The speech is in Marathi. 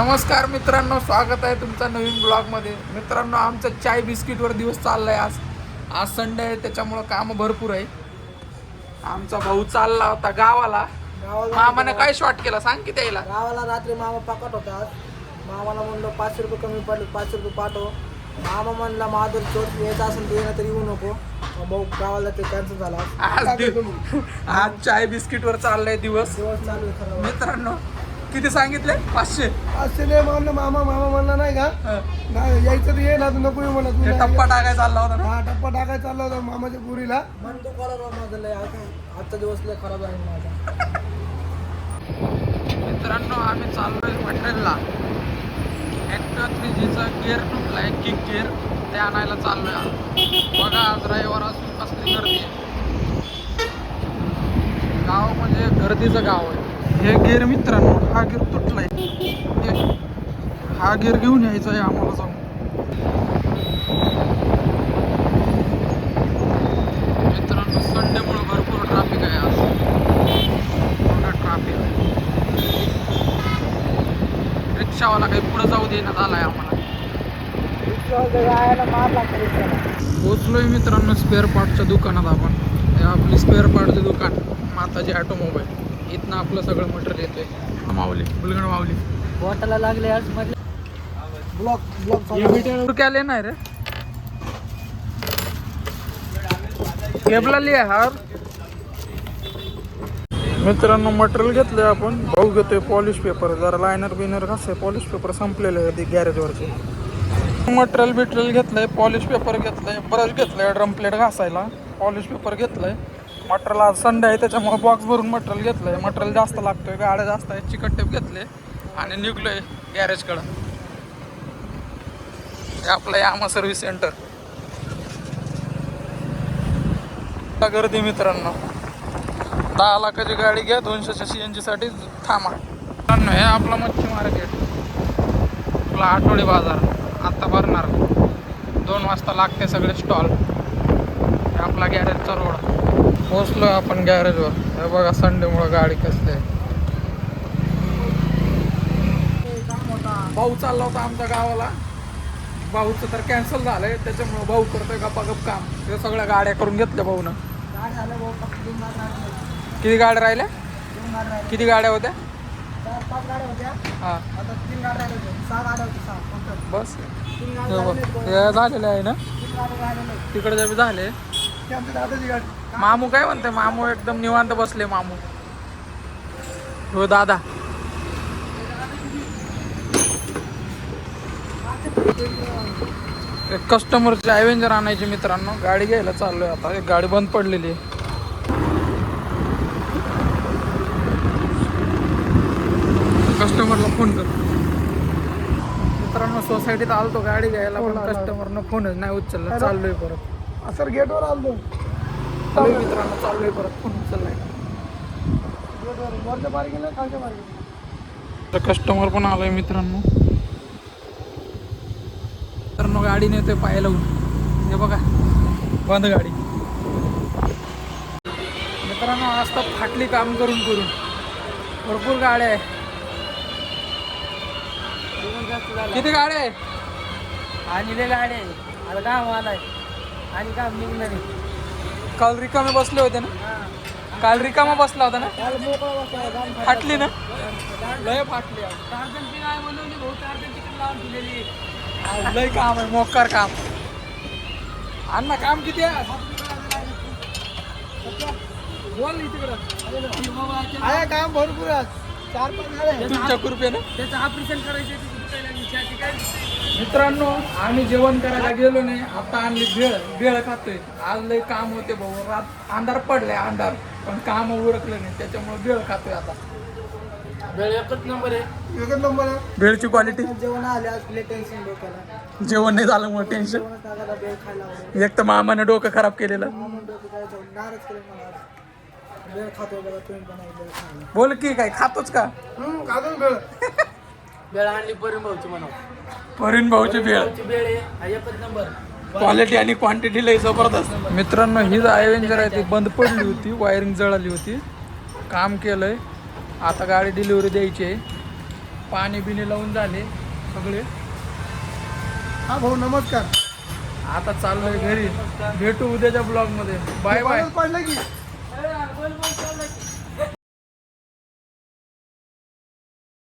नमस्कार मित्रांनो, स्वागत आहे तुमचं नवीन ब्लॉगमध्ये. मित्रांनो, आमचा चाय बिस्किटवर दिवस चाललाय. आज संडे आहे, त्याच्यामुळं काम भरपूर आहे. आमचा भाऊ चालला होता गावाला. मामाने काय शॉट केला सांग की त्याला. गावाला रात्री मामा पाकट होता. मामाला म्हणलं 500 रुपये कमी पडले, 500 रुपये पाठव. मामा म्हणला माधुर चोट यायचं असेल तर येणं तरी येऊ नको. भाऊ गावाला ते कॅन्सल झाला. आज चाय बिस्किटवर चाललाय दिवस. चालू आहे खरं. मित्रांनो, किती सांगितले? 500. नाही म्हणलं मामा म्हणला नाही का नाही यायचं तर ये ना, नको येऊ म्हणत. टप्पा टाकाय चालला होता ना. हा टप्पा टाकायला चालला होता मामाच्या पुरीला. मन तो कॉलर माझं लय आजचा दिवस लय खराब आहे माझा. मित्रांनो, आम्ही चाललोय मटेरियलला. ॲक्टर 3Gचा गिअर तुटलाय, किक गिअर, ते आणायला चाललोय. बघा, आज रविवार असून कसली गर्दी आहे. गाव म्हणजे गर्दीचं गाव आहे. हे गिअर मित्रांनो, हा गिअर तुटलाय. हा गिअर घेऊन यायचा आहे आम्हाला जाऊन. मित्रांनो, संडेमुळे भरपूर ट्रॅफिक आहे आज. बघा ट्रॅफिक. रिक्षावाला काही पुढे जाऊ देण्यात आलाय आम्हाला. पोचलोय मित्रांनो स्पेअर पार्टच्या दुकानात आपण. हे आपली स्पेअर पार्टचे दुकान, माताजी ऑटोमोबाईल. इथनं आपलं सगळं मटेरियल येतंय. माऊली, बुलगड माऊली. वाटायला लागले आज मध्ये ब्लॉक क्या लेना है रे? केबला लिया हार. मित्रांनो, मटेरियल घेतलंय आपण. भाऊ घेतोय पॉलिश पेपर. जरा लायनर बिनर घासाय. पॉलिश पेपर संपलेलं आहे ते गॅरेजवरचे. मटेरियल बिटेरियल घेतलंय. पॉलिश पेपर घेतलंय, ब्रश घेतलंय ड्रम प्लेट घासायला. पॉलिश पेपर घेतलंय. मटेरियल आज संडे आहे त्याच्यामुळे बॉक्स भरून मटेरियल घेतलंय. मटेरियल जास्त लागतोय, गाड्या जास्त आहेत. चिकट टेप घेतले आणि निघलोय गॅरेजकडं. हे आपलं यामा सर्व्हिस सेंटर. गर्दी मित्रांनो. 10 लाखाची गाडी घ्या, 200च्या CNG साठी थांबा. मित्रांनो, हे आपलं मच्छी मार्केट, आपला आठवडी बाजार आत्ता भरणार. 2 वाजता लागते सगळे स्टॉल. हे आपला गॅरेजचा रोड. पोचलो आपण गॅरेजवर. हे बघा, संडेमुळे गाडी कसली आहे. भाऊ चालला होता आमच्या गावाला. भाऊचं तर कॅन्सल झालंय, त्याच्यामुळे भाऊ करतोय गप्पागप काम. हे सगळ्या गाड्या करून घेतल्या भाऊनं. किती गाड्या राहिल्या? किती गाड्या होत्या? 4-5 गाड्या होत्या. हां, आता 3 गाड्या राहिल्या. 6 गाड्या होत्या. 6 बस. 3 हे गाड्या बघ, हे झालेलं आहे ना. 3 गाड्या राहिलेल्या. तिकडे जे झाले. ते आमच्या दादाची गाडी. मामू काय म्हणते? मामू एकदम निवांत बसले. मामू हो दादा. एक कस्टमरची ॲव्हेंजर आणायची मित्रांनो. गाडी घ्यायला चाललोय आता. एक गाडी बंद पडलेली आहे. कस्टमरला फोन कर. मित्रांनो, सोसायटीत आलतो गाडी घ्यायला, पण कस्टमरनं फोनच नाही उचलला. चाललोय परत. सर गेटवर आलो. मित्रांनो, चाललोय परत. फोन उचललाय. वरच्या बारी गेलं, खालच्या बारी गेलं. कस्टमर पण आलाय मित्रांनो. मित्रांनो, गाडी नेतोय पाय लावून. हे बघा, बंद गाडी. मित्रांनो, आज तर फाटली काम करून करून. भरपूर गाड्या आहे. किती गाड्या आहे? आणि लय गाड्या आहे. आता काम आलाय आणि काम निघणार आहे. काल रिकामे बसले होते ना. काल रिकामा बसला होता ना. काल मोकळा बसला. फाटली ना. लय फाटली. चार्जरची काय बनवली भाऊ? चार्जर तिकडे लावून दिलेली. लय काम आहे, मोकार काम. अण्णा, काम किती आहे? बोल तिकडं. आहे काम भरपूर आहे. 4-5 गाड्या. तुमच्या कृपेने. त्याचं ऑपरेशन करायचं. मित्रांनो, आम्ही जेवण करायला गेलो नाही. आता आणली भेळ खातोय. आज लय काम होते भाऊ. रात अंधार पडलाय, अंधार, पण काम उरकलं नाही, त्याच्यामुळे भेळ खातोय आता. वेळ एकच नंबर आहे. एकच नंबर आहे. भेळची क्वालिटी. जेवण आले आज लय टेन्शन डोक्याला. जेवण नाही झालं मग टेन्शन. जेवणच टाकायला वेळ खायला. एक तर मामाने डोकं खराब केलेलं. डोकं काय नाराज केलं मला आज. वेळ खातो बघा तुम्ही पण वेळ खायला. बोल की, काय खातोच का? खातो वेळ. वेळ आणली परिण भाऊची म्हणा. परिण भाऊची भेळ. वेळ आहे एकच नंबर. क्वालिटी आणि क्वांटिटी लय जबरदस्त. मित्रांनो, ही जी ॲव्हेंजर आहे ती बंद पडली होती. वायरिंग जळाली होती. काम केलंय. आता गाडी डिलिव्हरी द्यायची आहे. पाणी बिणी लावून झाले सगळे. हा भाऊ नमस्कार. आता चाललोय घरी. भेटू उद्याच्या ब्लॉग मध्ये. Bye bye. पडलं की